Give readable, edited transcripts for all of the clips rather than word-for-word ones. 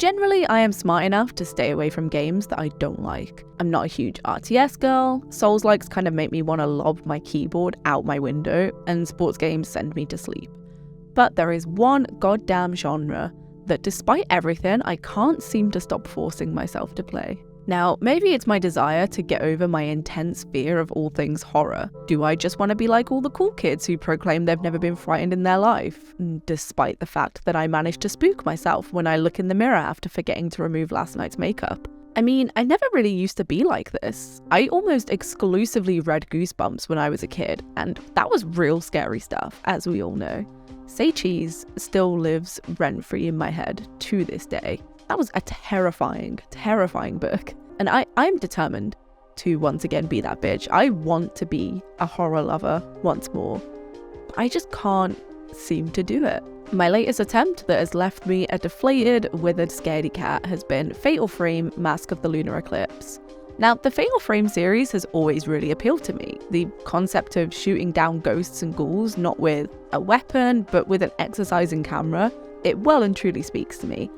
Generally, I am smart enough to stay away from games that I don't like. I'm not a huge RTS girl, Souls-likes kind of make me want to lob my keyboard out my window, and sports games send me to sleep. But there is one goddamn genre that despite everything, I can't seem to stop forcing myself to play. Now, maybe it's my desire to get over my intense fear of all things horror. Do I just want to be like all the cool kids who proclaim they've never been frightened in their life? Despite the fact that I managed to spook myself when I look in the mirror after forgetting to remove last night's makeup. I mean, I never really used to be like this. I almost exclusively read Goosebumps when I was a kid, and that was real scary stuff, as we all know. Say Cheese still lives rent-free in my head to this day. That was a terrifying, terrifying book. And I'm determined to once again be that bitch. I want to be a horror lover once more. But I just can't seem to do it. My latest attempt that has left me a deflated, withered, scaredy cat has been Fatal Frame: Mask of the Lunar Eclipse. Now, the Fatal Frame series has always really appealed to me. The concept of shooting down ghosts and ghouls, not with a weapon, but with an exercising camera, it well and truly speaks to me.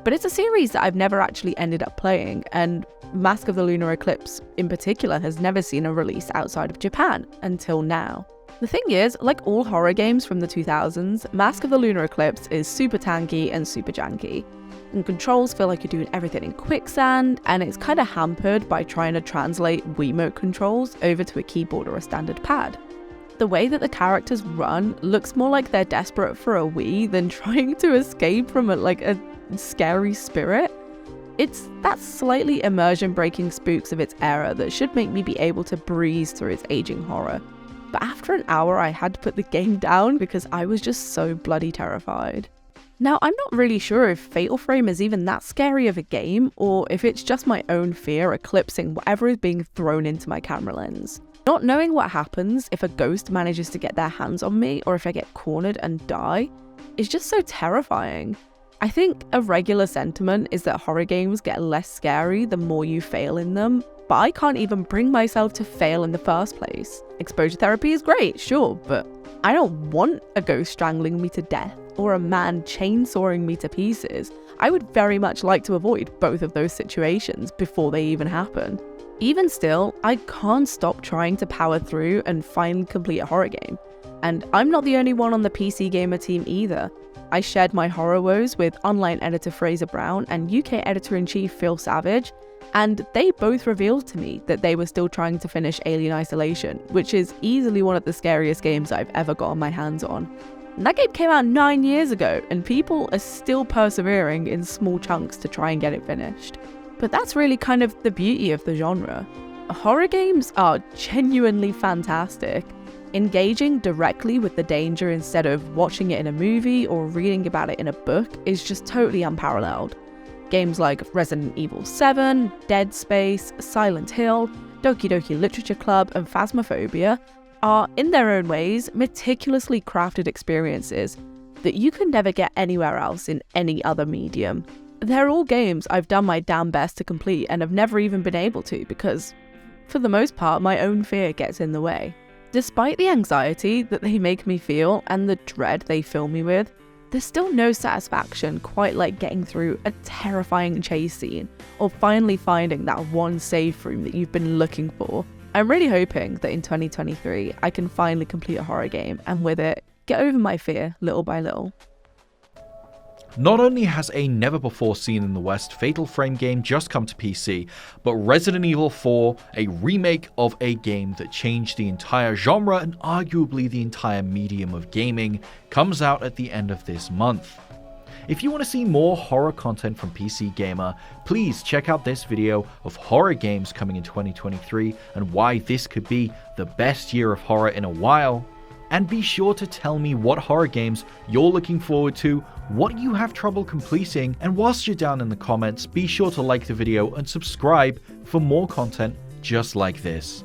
But it's a series that I've never actually ended up playing, and Mask of the Lunar Eclipse in particular has never seen a release outside of Japan until now. The thing is, like all horror games from the 2000s, Mask of the Lunar Eclipse is super tanky and super janky. And controls feel like you're doing everything in quicksand, and it's kind of hampered by trying to translate Wiimote controls over to a keyboard or a standard pad. The way that the characters run looks more like they're desperate for a Wii than trying to escape from a scary spirit. It's that slightly immersion-breaking spooks of its era that should make me be able to breeze through its aging horror. But after an hour, I had to put the game down because I was just so bloody terrified. Now, I'm not really sure if Fatal Frame is even that scary of a game, or if it's just my own fear eclipsing whatever is being thrown into my camera lens. Not knowing what happens if a ghost manages to get their hands on me, or if I get cornered and die, is just so terrifying. I think a regular sentiment is that horror games get less scary the more you fail in them, but I can't even bring myself to fail in the first place. Exposure therapy is great, sure, but I don't want a ghost strangling me to death or a man chainsawing me to pieces. I would very much like to avoid both of those situations before they even happen. Even still, I can't stop trying to power through and finally complete a horror game. And I'm not the only one on the PC Gamer team either. I shared my horror woes with online editor Fraser Brown and UK editor-in-chief Phil Savage, and they both revealed to me that they were still trying to finish Alien Isolation, which is easily one of the scariest games I've ever gotten my hands on. And that game came out 9 years ago, and people are still persevering in small chunks to try and get it finished. But that's really kind of the beauty of the genre. Horror games are genuinely fantastic. Engaging directly with the danger instead of watching it in a movie or reading about it in a book is just totally unparalleled. Games like Resident Evil 7, Dead Space, Silent Hill, Doki Doki Literature Club, and Phasmophobia are, in their own ways, meticulously crafted experiences that you can never get anywhere else in any other medium. They're all games I've done my damn best to complete and have never even been able to because, for the most part, my own fear gets in the way. Despite the anxiety that they make me feel and the dread they fill me with, there's still no satisfaction quite like getting through a terrifying chase scene or finally finding that one safe room that you've been looking for. I'm really hoping that in 2023 I can finally complete a horror game and with it, get over my fear little by little. Not only has a never-before-seen-in-the-West Fatal Frame game just come to PC, but Resident Evil 4, a remake of a game that changed the entire genre and arguably the entire medium of gaming, comes out at the end of this month. If you want to see more horror content from PC Gamer, please check out this video of horror games coming in 2023 and why this could be the best year of horror in a while. And be sure to tell me what horror games you're looking forward to, what you have trouble completing, and whilst you're down in the comments, be sure to like the video and subscribe for more content just like this.